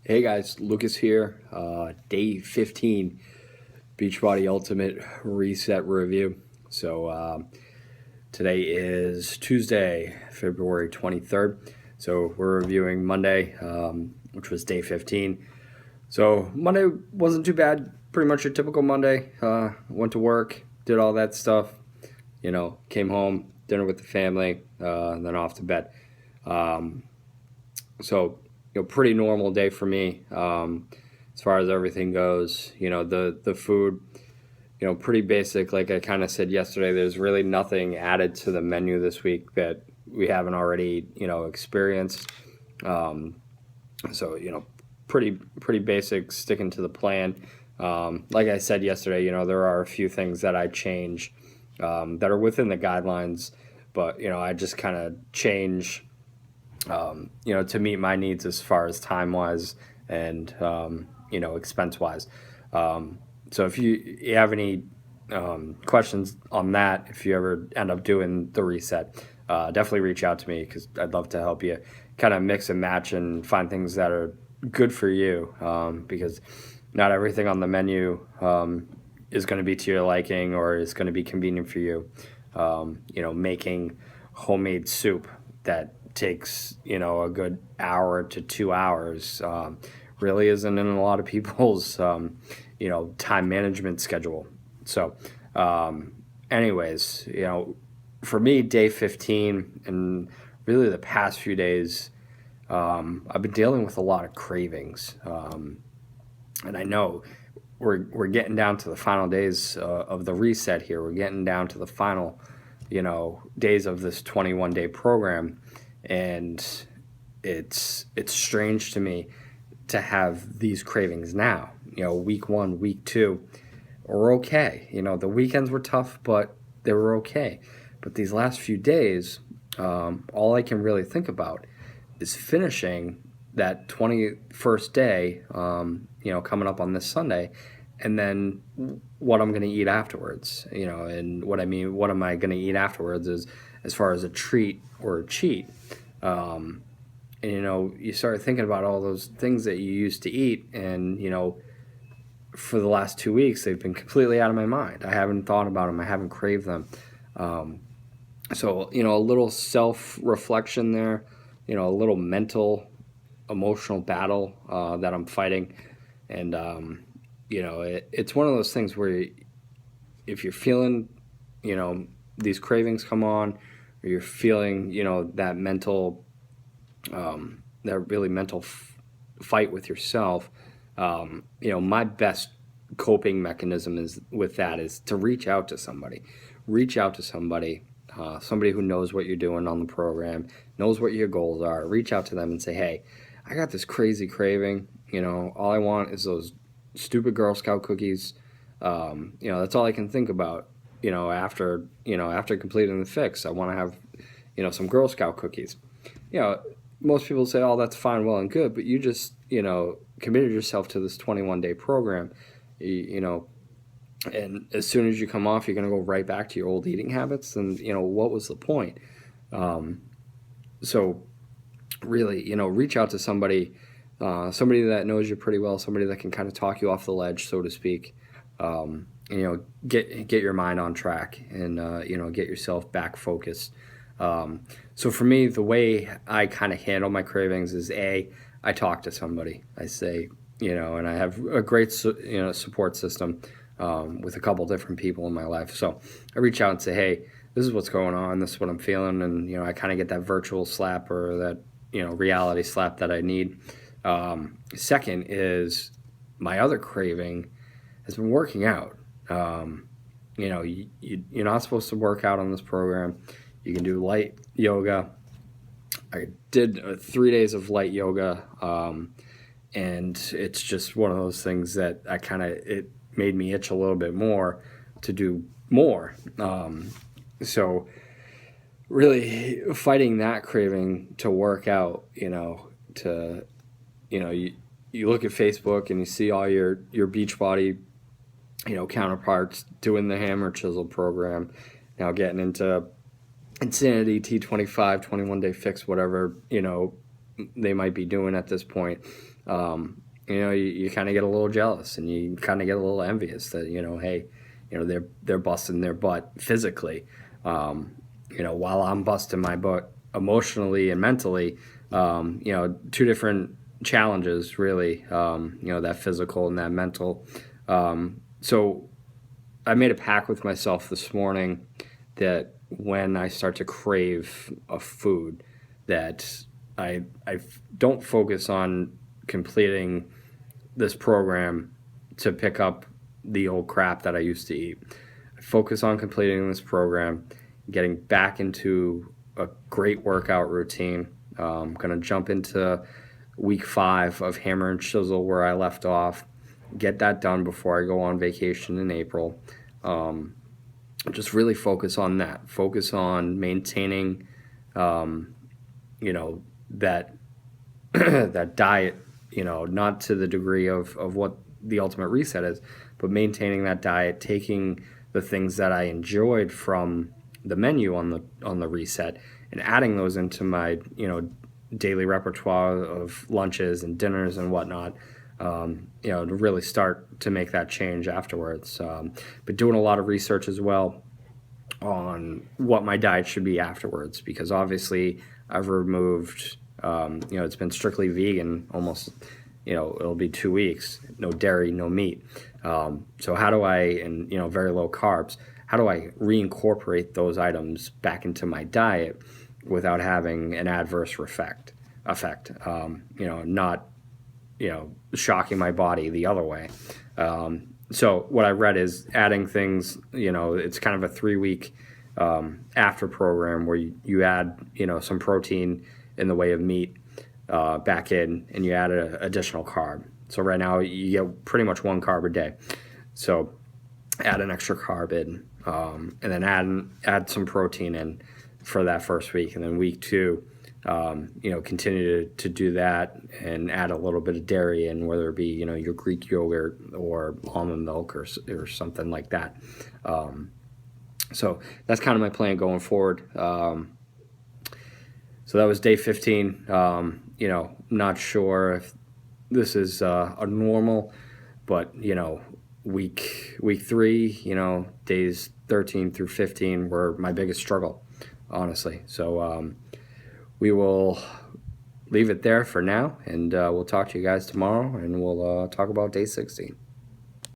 Hey guys, Lucas here. Day 15, Beachbody Ultimate Reset Review. Today is Tuesday, February 23rd. So we're reviewing Monday, which was day 15. So Monday wasn't too bad. Pretty much a typical Monday. Went to work, did all that stuff. Came home, dinner with the family, and then off to bed. Um, pretty normal day for me as far as everything goes. The food, pretty basic. Like I kind of said yesterday, there's really nothing added to the menu this week that we haven't already, experienced. Um, pretty basic, sticking to the plan. Like I said yesterday, there are a few things that I change that are within the guidelines, but I just kind of change to meet my needs as far as time wise and expense wise. So if you have any questions on that, if you ever end up doing the reset, definitely reach out to me because I'd love to help you kind of mix and match and find things that are good for you, because not everything on the menu is going to be to your liking or is going to be convenient for you. Making homemade soup that takes a good hour to 2 hours really isn't in a lot of people's time management schedule. So anyways, for me, day 15 and really the past few days, I've been dealing with a lot of cravings, and I know we're getting down to the final days of the reset here. We're getting down to the final days of this 21-day program, and it's strange to me to have these cravings now. Week 1, week 2 were okay. The weekends were tough, but they were okay. But these last few days, all I can really think about is finishing that 21st day, coming up on this Sunday, and then what I'm going to eat afterwards. And what am I going to eat afterwards is as far as a treat or a cheat. And you start thinking about all those things that you used to eat, and for the last 2 weeks they've been completely out of my mind. I haven't thought about them. I haven't craved them. A little self-reflection there, a little mental, emotional battle that I'm fighting. And it's one of those things where if you're feeling these cravings come on, or you're feeling that mental that really mental fight with yourself, my best coping mechanism is to reach out to somebody. Somebody who knows what you're doing on the program, knows what your goals are. Reach out to them and say, hey, I got this crazy craving. All I want is those stupid Girl Scout cookies. That's all I can think about. After completing the fix, I want to have some Girl Scout cookies. Most people say, oh, that's fine, well and good, but you just committed yourself to this 21-day program. And as soon as you come off, you're going to go right back to your old eating habits. And what was the point? So really, reach out to somebody that knows you pretty well, somebody that can kind of talk you off the ledge, so to speak. Get your mind on track and get yourself back focused. So for me, the way I kind of handle my cravings is I talk to somebody. I say, and I have a great support system with a couple different people in my life. So I reach out and say, hey, this is what's going on. This is what I'm feeling, and I kind of get that virtual slap or that reality slap that I need. Second is my other craving has been working out. You're not supposed to work out on this program. You can do light yoga. I did 3 days of light yoga, and it's just one of those things that it made me itch a little bit more to do more. So really fighting that craving to work out, you look at Facebook and you see all your Beachbody, counterparts doing the hammer chisel program, now getting into Insanity, T25, 21-day fix, whatever, they might be doing at this point, you kind of get a little jealous, and you kind of get a little envious that, hey, they're busting their butt physically, while I'm busting my butt emotionally and mentally. Two different challenges, really. That physical and that mental. So I made a pact with myself this morning that when I start to crave a food, that I don't focus on completing this program to pick up the old crap that I used to eat. I focus on completing this program, getting back into a great workout routine. I'm going to jump into week 5 of Hammer and Chisel where I left off, get that done before I go on vacation in April. Just really focus on that. Focus on maintaining, that that diet, not to the degree of what the ultimate reset is, but maintaining that diet, taking the things that I enjoyed from the menu on the reset and adding those into my, daily repertoire of lunches and dinners and whatnot, to really start to make that change afterwards. But doing a lot of research as well on what my diet should be afterwards, because obviously I've removed, it's been strictly vegan almost, it'll be 2 weeks, no dairy, no meat. So how do and very low carbs, how do I reincorporate those items back into my diet without having an adverse effect, not, shocking my body the other way. So what I read is adding things, it's kind of a 3-week after program where you add, some protein in the way of meat back in, and you add an additional carb. So right now you get pretty much 1 carb a day. So add an extra carb in, and then add some protein in for that first week. And then week 2, continue to do that and add a little bit of dairy in, whether it be, your Greek yogurt or almond milk or something like that. So that's kind of my plan going forward. So that was day 15. Not sure if this is a normal, but, week 3, days 13 through 15 were my biggest struggle, honestly. So we will leave it there for now, and we'll talk to you guys tomorrow, and we'll talk about day 16.